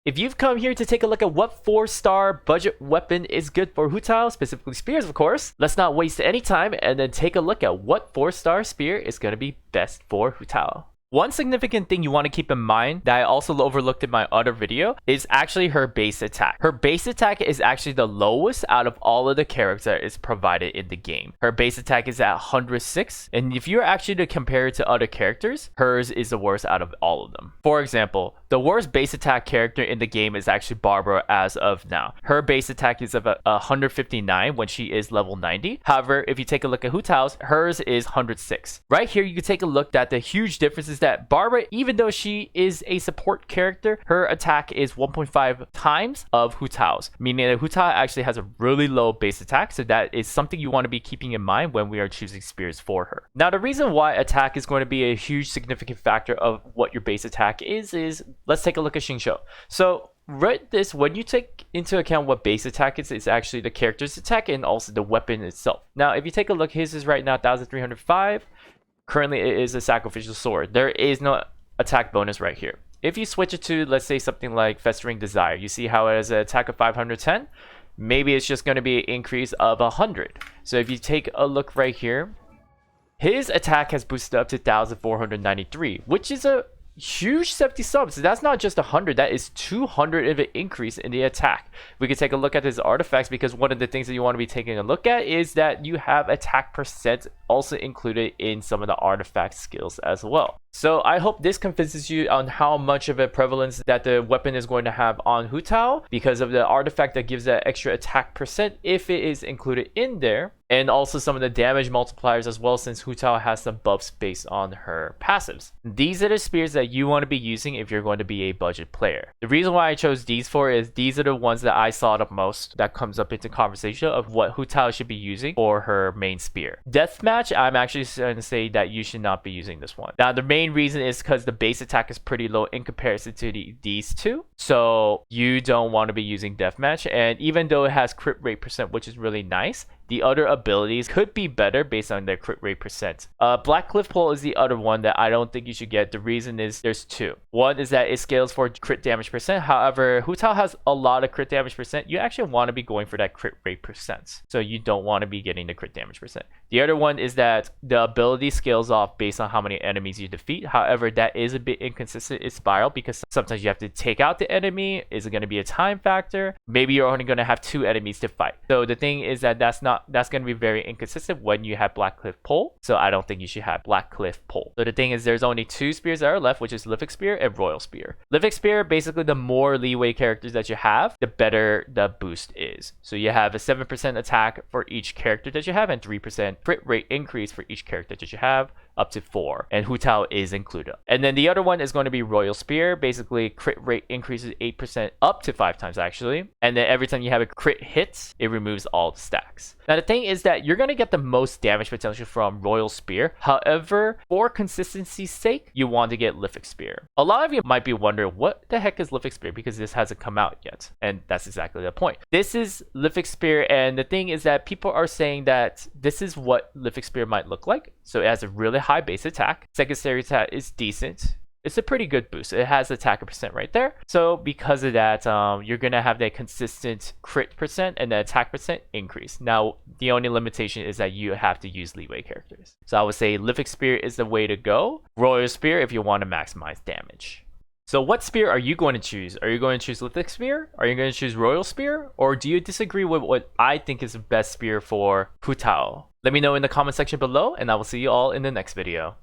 If you've come here to take a look at what 4-star budget weapon is good for Hu Tao, specifically spears of course, let's not waste any time and then take a look at what 4-star spear is going to be best for Hu Tao. One significant thing you want to keep in mind that I also overlooked in my other video is actually her base attack. Her base attack is actually the lowest out of all of the characters that is provided in the game. Her base attack is at 106, and if you're actually to compare it to other characters, hers is the worst out of all of them. For example, the worst base attack character in the game is actually Barbara as of now. Her base attack is of 159 when she is level 90. However, if you take a look at Hu Tao's, hers is 106. Right here, you can take a look at the huge differences that Barbara, even though she is a support character, her attack is 1.5 times of Hu Tao's, meaning that Hu Tao actually has a really low base attack, so that is something you want to be keeping in mind when we are choosing spears for her. Now, the reason why attack is going to be a huge significant factor of what your base attack is let's take a look at Xingqiu. So right this, when you take into account what base attack is, it's actually the character's attack and also the weapon itself. Now, if you take a look, his is right now 1305. Currently, it is a sacrificial sword. There is no attack bonus right here. If you switch it to, let's say, something like Festering Desire, you see how it has an attack of 510? Maybe it's just going to be an increase of 100. So if you take a look right here, his attack has boosted up to 1493, which is a huge 70 subs. So that's not just 100, that is 200 of an increase in the attack. We can take a look at his artifacts, because one of the things that you want to be taking a look at is that you have attack percent also included in some of the artifact skills as well. So I hope this convinces you on how much of a prevalence that the weapon is going to have on Hu Tao, because of the artifact that gives that extra attack percent if it is included in there, and also some of the damage multipliers as well, since Hu Tao has some buffs based on her passives. These are the spears that you want to be using if you're going to be a budget player. The reason why I chose these for is these are the ones that I saw the most that comes up into conversation of what Hu Tao should be using for her main spear. Deathmatch, I'm actually going to say that you should not be using this one. Now, the main reason is because the base attack is pretty low in comparison to these two, so you don't want to be using deathmatch. And even though it has crit rate percent, which is really nice, the other abilities could be better based on their crit rate percent. Black Cliff Pole is the other one that I don't think you should get. The reason is there's two. One is that it scales for crit damage percent. However, Hu Tao has a lot of crit damage percent. You actually want to be going for that crit rate percent, so you don't want to be getting the crit damage percent. The other one is that the ability scales off based on how many enemies you defeat. However, that is a bit inconsistent in Spiral, because sometimes you have to take out the enemy. Is it going to be a time factor? Maybe you're only going to have 2 enemies to fight. So the thing is that that's going to be very inconsistent when you have Black Cliff Pole. So I don't think you should have Black Cliff Pole. So the thing is, there's only 2 spears that are left, which is Lithic Spear and Royal Spear. Lithic Spear, basically the more leeway characters that you have, the better the boost is. So you have a 7% attack for each character that you have, and 3% crit rate increase for each character that you have, up to 4, and Hu Tao is included. And then the other one is going to be Royal Spear. Basically, crit rate increases 8% up to 5 times actually, and then every time you have a crit hit, it removes all the stacks. Now the thing is that you're going to get the most damage potential from Royal Spear. However, for consistency's sake, you want to get Lithic Spear. A lot of you might be wondering, what the heck is Lithic Spear, because this hasn't come out yet, and that's exactly the point. This is Lithic Spear, and the thing is that people are saying that this is what Lithic Spear might look like. So it has a really high base attack. Secondary attack is decent. It's a pretty good boost. It has attack percent right there. So because of that, you're going to have that consistent crit percent and the attack percent increase. Now, the only limitation is that you have to use leeway characters. So I would say Lithic Spear is the way to go. Royal Spear if you want to maximize damage. So what spear are you going to choose? Are you going to choose Lithic Spear? Are you going to choose Royal Spear? Or do you disagree with what I think is the best spear for Hu Tao? Let me know in the comment section below, and I will see you all in the next video.